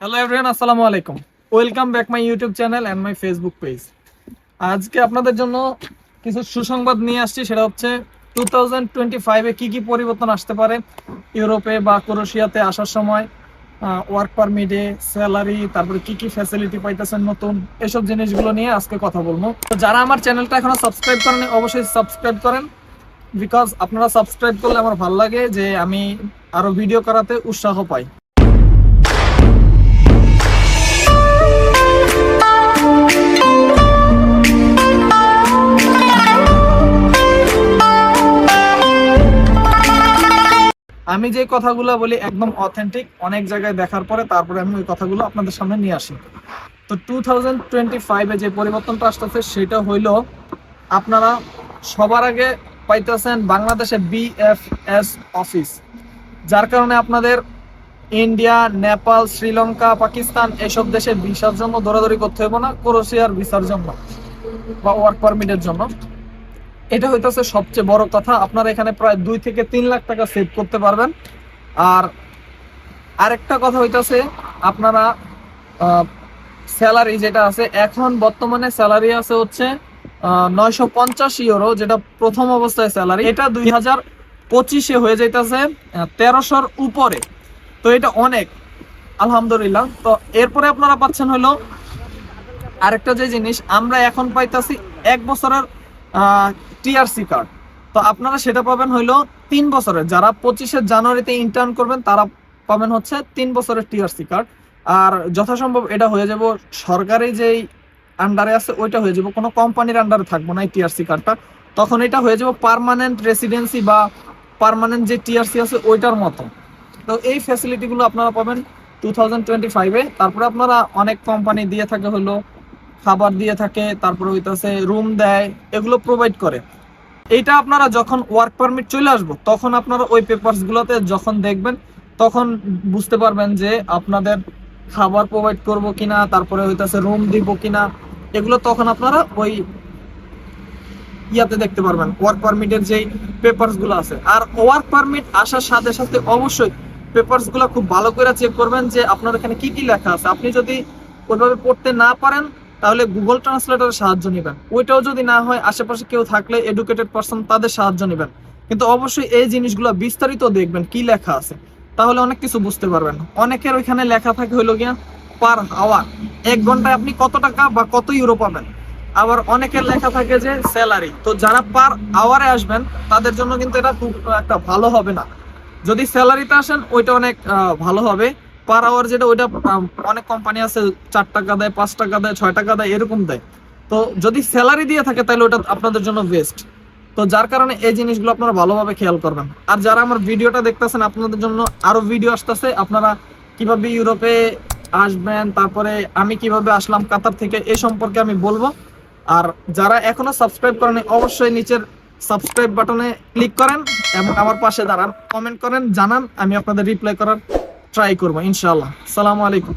Hello everyone, আসসালামু আলাইকুম। Welcome back my YouTube channel and my Facebook page. আজকে আপনাদের জন্য কিছু সুসংবাদ নিয়ে আসছি। সেটা হচ্ছে 2025-এ কি কি পরিবর্তন আসতে পারে ইউরোপে বা ক্রোয়েশিয়াতে আসার সময়। ওয়ার্ক পারমিটে, স্যালারি, তারপরে কি কি ফ্যাসিলিটি পাইতেছেন নতুন, এসব জিনিসগুলো নিয়ে আজকে কথা বলবো। তো যারা আমার চ্যানেলটা এখনো সাবস্ক্রাইব করেন, অবশ্যই সাবস্ক্রাইব করেন, বিকজ আপনারা সাবস্ক্রাইব করলে আমার ভালো লাগে যে আমি আরো ভিডিও করাতে উৎসাহ পাই। আমি যে কথাগুলো বলি একদম অথেন্টিক, অনেক জায়গায় দেখার পরে তারপরে আমি ওই কথাগুলো আপনাদের সামনে নিয়ে আসি। তো 2025-এ যে পরিবর্তনটা আসতেছে সেটা হইল, আপনারা সবার আগে পাইতেছেন বাংলাদেশে বিএফএস অফিস, যার কারণে আপনাদের ইন্ডিয়া, নেপাল, শ্রীলঙ্কা, পাকিস্তান এসব দেশে ভিসার জন্য দৌড়াদৌড়ি করতে হবে না, ক্রোয়েশিয়ার ভিসার জন্য বা ওয়ার্ক পারমিটের জন্য। এটা হইতেছে সবচেয়ে বড় কথা। আপনারা এখানে প্রায় 2 থেকে 3 লাখ টাকা সেভ করতে পারবেন। আর আরেকটা কথা হইতেছে, আপনারা স্যালারি যেটা আছে, এখন বর্তমানে স্যালারি আছে হচ্ছে 950 ইউরো, যেটা প্রথম অবস্থায় স্যালারি। এটা 2025-এ হয়ে যাইতেছে 1300-র উপরে। তো এটা অনেক, আলহামদুলিল্লাহ। তো এরপরে আপনারা পাচ্ছেন হলো আরেকটা যে জিনিস, আমরা এখন পাইতাছি 1 বছরের টিআরসি কার্ড। তো আপনারা সেটা পাবেন হইলো 3 বছরের। যারা 25-এর জানুয়ারিতে ইন্টার্ন করবেন তারা পাবেন হচ্ছে 3 বছরের টিআরসি কার্ড। আর যথাসম্ভব এটা হয়ে যাব সরকারি যেই আন্ডারে আছে ওইটা হয়ে যাব, কোনো কোম্পানির আন্ডারে থাকবো না এই টিআরসি কার্ডটা। তখন এটা হয়ে যাব পার্মানেন্ট রেসিডেন্সি বা পার্মানেন্ট যে টিআরসি আছে ওইটার মতো। তো এই ফ্যাসিলিটিগুলো আপনারা পাবেন 2025-এ। তারপরে আপনারা অনেক কোম্পানি দিয়ে থাকে হলো খাবার দিয়ে থাকে, তারপরে হইতাছে রুম দেয়, এগুলো প্রোভাইড করে। এইটা আপনারা যখন ওয়ার্ক পারমিট চলে আসবো তখন আপনারা ওই পেপারস গুলোতে যখন দেখবেন তখন বুঝতে পারবেন যে আপনাদের খাবার প্রোভাইড করব কিনা, তারপরে হইতাছে রুম দিব কিনা, এগুলো তখন আপনারা ওই ইয়াতে দেখতে পারবেন, ওয়ার্ক পারমিটের যেই পেপারস গুলো আছে। আর ওয়ার্ক পারমিট আসার সাথে সাথে অবশ্যই পেপারস গুলো খুব ভালো করে চেক করবেন যে আপনার এখানে কি কি লেখা আছে। আপনি যদি ওইভাবে পড়তে না পারেন তাহলে গুগল ট্রান্সলেটরের সাহায্য নেবেন। ওইটাও যদি না হয় আশেপাশে কেউ থাকলে এডুকেটেড পারসন, তাদের সাহায্য নেবেন। কিন্তু অবশ্যই এই জিনিসগুলো বিস্তারিত দেখবেন কি লেখা আছে, তাহলে অনেক কিছু বুঝতে পারবেন। অনেকের ওইখানে লেখা থাকে হইলো গিয়া পার আওয়ার, 1 ঘন্টায় আপনি কত টাকা বা কত ইউরো পাবেন। আবার অনেকের লেখা থাকে যে স্যালারি। তো যারা পার আওয়ারে আসবেন তাদের জন্য কিন্তু এটা খুব একটা ভালো হবে না। যদি স্যালারিতে আসেন ওইটা অনেক ভালো হবে। পার আওয়ার যেটা, ওইটা অনেক কোম্পানি আছে 4 টাকা দেয়, 5 টাকা দেয়, 6 টাকা দেয়, এরকম দেয়। তো যদি স্যালারি দিয়ে থাকে তাহলে ওটা আপনাদের জন্য বেস্ট। তো যার কারণে এই জিনিসগুলো আপনারা ভালোভাবে খেয়াল করবেন। আর যারা আমার ভিডিওটা দেখতেছেন, আপনাদের জন্য আরো ভিডিও আসতেছে, আপনারা কিভাবে ইউরোপে আসবেন, তারপরে আমি কিভাবে আসলাম কাতার থেকে, এই সম্পর্কে আমি বলবো। আর যারা এখনো সাবস্ক্রাইব করেনি অবশ্যই নিচের সাবস্ক্রাইব বাটনে ক্লিক করেন এবং আমার পাশে দাঁড়ান, কমেন্ট করেন, জানান, আমি আপনাদের রিপ্লাই করার ট্রাই করবো ইনশাআল্লাহ। আসসালামু আলাইকুম।